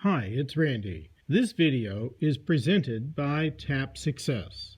Hi, it's Randy. This video is presented by Tap Success.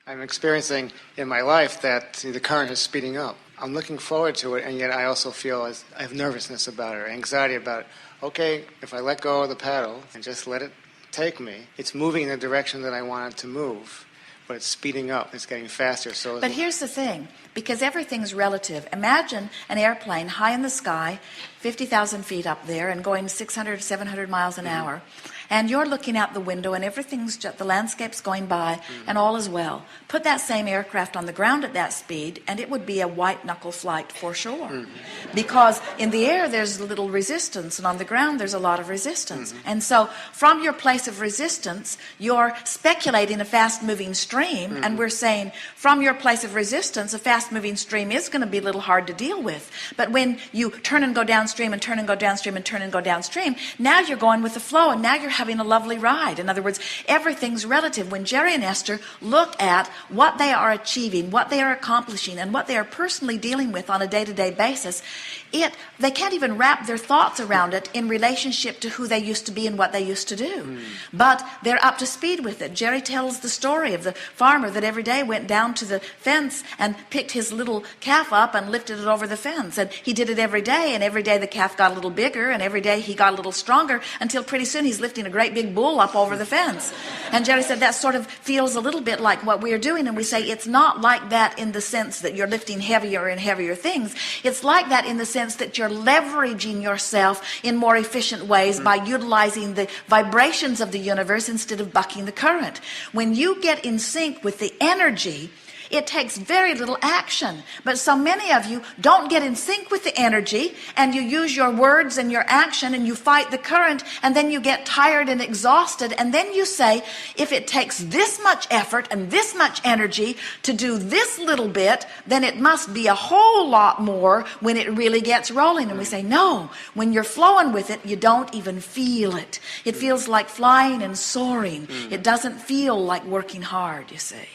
I'm experiencing in my life that the current is speeding up. I'm looking forward to it, and yet I also feel I have nervousness about it, or anxiety about it. Okay, if I let go of the paddle and just let it take me, it's moving in the direction that I want it to move, but it's speeding up. It's getting faster. But here's the thing, because everything's relative. Imagine an airplane high in the sky, 50,000 feet up there, and going 600, 700 miles an hour. And you're looking out the window and everything's just, the landscape's going by and all is well. Put that same aircraft on the ground at that speed and it would be a white knuckle flight for sure. Because in the air there's little resistance and on the ground there's a lot of resistance. And so from your place of resistance you're speculating a fast moving stream, and we're saying from your place of resistance a fast moving stream is going to be a little hard to deal with. But when you turn and go downstream and turn and go downstream and turn and go downstream, now you're going with the flow and now you're having a lovely ride. In other words, everything's relative. When Jerry and Esther look at what they are achieving, what they are accomplishing, and what they are personally dealing with on a day-to-day basis, they can't even wrap their thoughts around it in relationship to who they used to be and what they used to do. But they're up to speed with it. Jerry tells the story of the farmer that every day went down to the fence and picked his little calf up and lifted it over the fence. And he did it every day, and every day the calf got a little bigger, and every day he got a little stronger, until pretty soon he's lifting a great big bull up over the fence. And Jerry said that sort of feels a little bit like what we're doing, and we say it's not like that in the sense that you're lifting heavier and heavier things. It's like that in the sense that you're leveraging yourself in more efficient ways by utilizing the vibrations of the universe instead of bucking the current. When you get in sync with the energy, it takes very little action. But so many of you don't get in sync with the energy, and you use your words and your action and you fight the current, and then you get tired and exhausted, and then you say, if it takes this much effort and this much energy to do this little bit, then it must be a whole lot more when it really gets rolling. And we say, no, when you're flowing with it, you don't even feel it. It feels like flying and soaring. It doesn't feel like working hard, you see.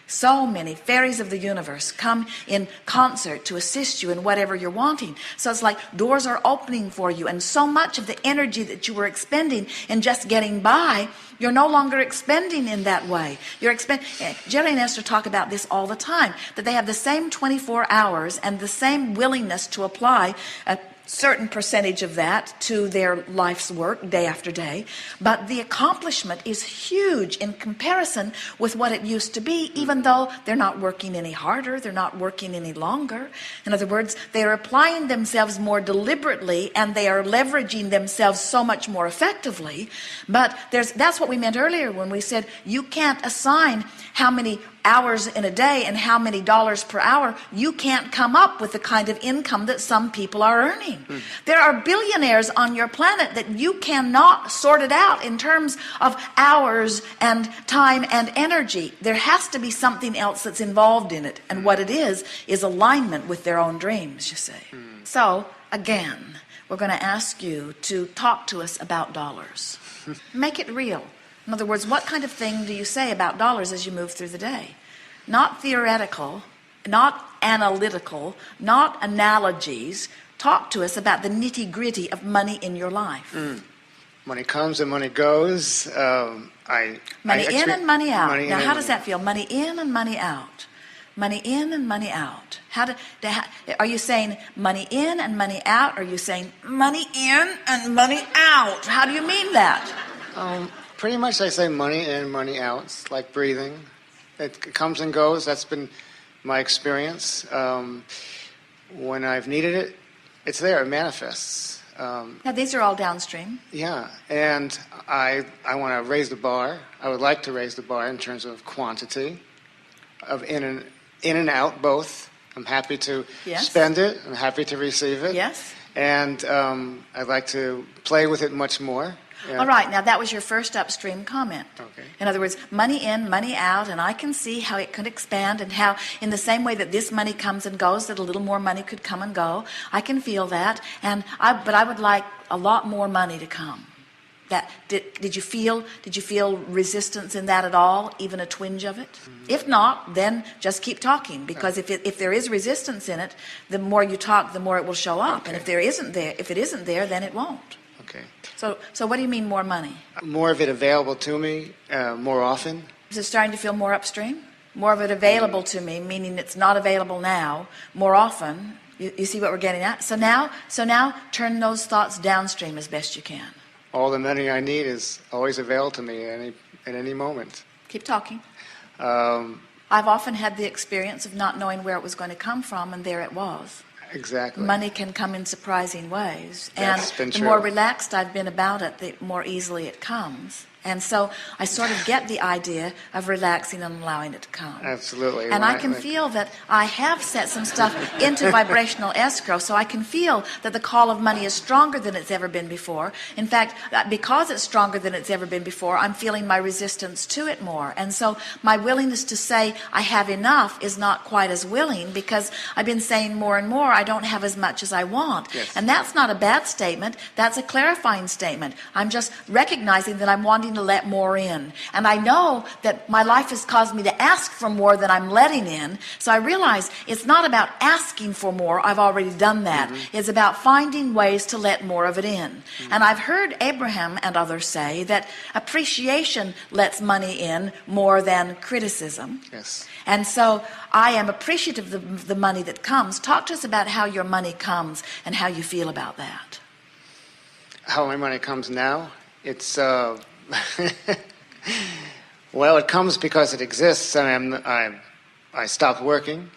So many fairies of the universe come in concert to assist you in whatever you're wanting. So it's like doors are opening for you, and so much of the energy that you were expending in just getting by, you're no longer expending in that way. Jerry and Esther talk about this all the time, that they have the same 24 hours and the same willingness to apply a certain percentage of that to their life's work day after day, but the accomplishment is huge in comparison with what it used to be, even though they're not working any harder, they're not working any longer. In other words, they are applying themselves more deliberately, and they are leveraging themselves so much more effectively. But that's what we meant earlier when we said you can't assign how many hours in a day and how many dollars per hour. You can't come up with the kind of income that some people are earning. There are billionaires on your planet that you cannot sort it out in terms of hours and time and energy. There has to be something else that's involved in it, and what it is alignment with their own dreams, you see. So again, we're going to ask you to talk to us about dollars. Make it real. In other words, what kind of thing do you say about dollars as you move through the day? Not theoretical, not analytical, not analogies. Talk to us about the nitty-gritty of money in your life. Money comes and money goes. Money in and money out. Now, how does that feel? Money in and money out. Money in and money out. Are you saying money in and money out? Or are you saying money in and money out? How do you mean that? Pretty much I say money in, money out. It's like breathing. It comes and goes. That's been my experience. When I've needed it, it's there. It manifests. Now, these are all downstream. Yeah, and I want to raise the bar. I would like to raise the bar in terms of quantity, of in and out, both. I'm happy to spend it. I'm happy to receive it. Yes. And I'd like to play with it much more. Yeah. All right, now that was your first upstream comment. Okay. In other words, money in, money out, and I can see how it could expand, and how in the same way that this money comes and goes, that a little more money could come and go. I can feel that, but I would like a lot more money to come. That did you feel resistance in that at all, even a twinge of it? If not, then just keep talking, because if there is resistance in it, the more you talk, the more it will show up. Okay. And if it isn't there, then it won't. Okay. So what do you mean more money? More of it available to me more often. Is it starting to feel more upstream? More of it available to me, meaning it's not available now, more often. You see what we're getting at? So now turn those thoughts downstream as best you can. All the money I need is always available to me at any moment. Keep talking. Um, I've often had the experience of not knowing where it was going to come from, and there it was. exactly. Money can come in surprising ways. That's been And the true. more relaxed I've been about it, the more easily it comes. And so I sort of get the idea of relaxing and allowing it to come. Absolutely. And I can feel that I have set some stuff into vibrational escrow, so I can feel that the call of money is stronger than it's ever been before. In fact, because it's stronger than it's ever been before, I'm feeling my resistance to it more. And so my willingness to say I have enough is not quite as willing, because I've been saying more and more I don't have as much as I want. Yes. And that's not a bad statement. That's a clarifying statement. I'm just recognizing that I'm wanting to let more in. And I know that my life has caused me to ask for more than I'm letting in. So I realize it's not about asking for more. I've already done that. It's about finding ways to let more of it in. And I've heard Abraham and others say that appreciation lets money in more than criticism. Yes. And so I am appreciative of the money that comes. Talk to us about how your money comes and how you feel about that. How my money comes now? It's well, it comes because it exists. I stopped working,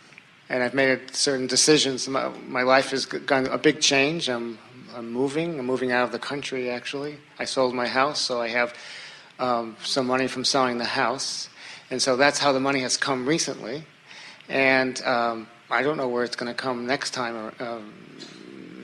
and I've made certain decisions. My life has gone a big change. I'm moving. I'm moving out of the country. Actually, I sold my house, so I have some money from selling the house, and so that's how the money has come recently. And I don't know where it's going to come next time or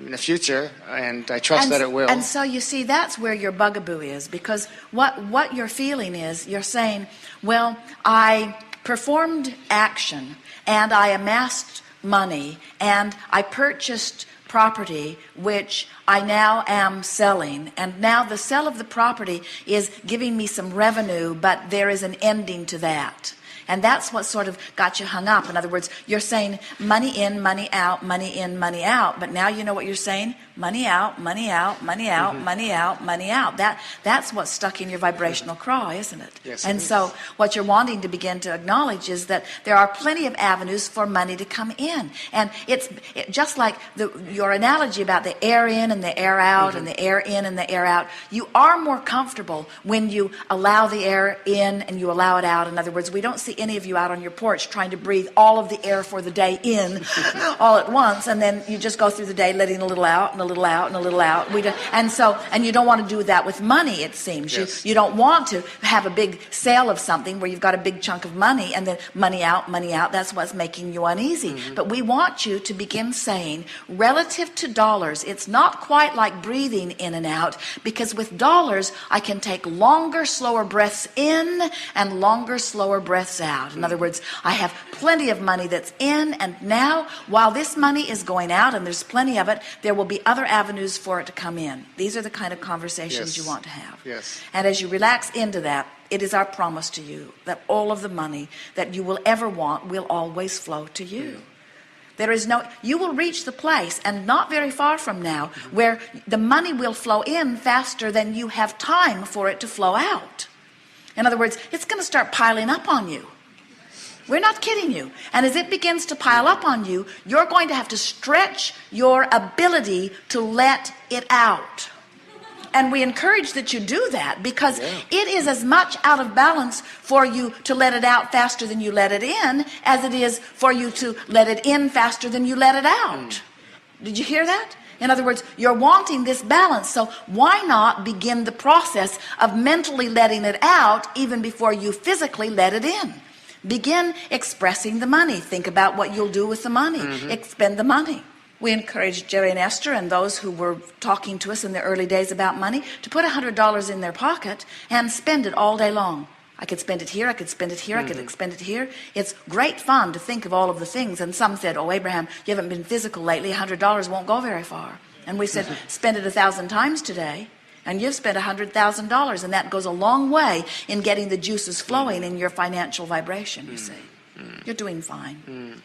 in the future, and I trust that it will. And so you see, that's where your bugaboo is, because what you're feeling is you're saying, well, I performed action and I amassed money and I purchased property which I now am selling, and now the sale of the property is giving me some revenue, but there is an ending to that. And that's what sort of got you hung up. In other words, you're saying money in, money out, money in, money out. But now you know what you're saying? Money out, money out, money out, money out, money out. That's what's stuck in your vibrational craw, isn't it? Yes, and it is. so what you're wanting to begin to acknowledge is that there are plenty of avenues for money to come in. And it's just like your analogy about the air in and the air out and the air in and the air out. You are more comfortable when you allow the air in and you allow it out. In other words, we don't see any of you out on your porch trying to breathe all of the air for the day in all at once, and then you just go through the day letting a little out and a little out and a little out. And you don't want to do that with money, it seems. Yes. You don't want to have a big sale of something where you've got a big chunk of money and then money out, money out. That's what's making you uneasy. But we want you to begin saying, relative to dollars, it's not quite like breathing in and out, because with dollars I can take longer, slower breaths in and longer, slower breaths out. In other words, I have plenty of money that's in, and now while this money is going out and there's plenty of it, there will be other avenues for it to come in. These are the kind of conversations Yes. you want to have. Yes. And as you relax into that, it is our promise to you that all of the money that you will ever want will always flow to you. There is you will reach the place, and not very far from now, where the money will flow in faster than you have time for it to flow out. In other words, it's going to start piling up on you. We're not kidding you. And as it begins to pile up on you, you're going to have to stretch your ability to let it out. And we encourage that you do that, because it is as much out of balance for you to let it out faster than you let it in as it is for you to let it in faster than you let it out. Did you hear that? In other words, you're wanting this balance, so why not begin the process of mentally letting it out even before you physically let it in? Begin expressing the money. Think about what you'll do with the money. Expend the money. We encouraged Jerry and Esther and those who were talking to us in the early days about money to put $100 in their pocket and spend it all day long. I could spend it here, I could spend it here, I could spend it here. It's great fun to think of all of the things. And some said, oh, Abraham, you haven't been physical lately. $100 won't go very far. And we said, spend it 1,000 times today. And you've spent $100,000, and that goes a long way in getting the juices flowing in your financial vibration, you see. You're doing fine.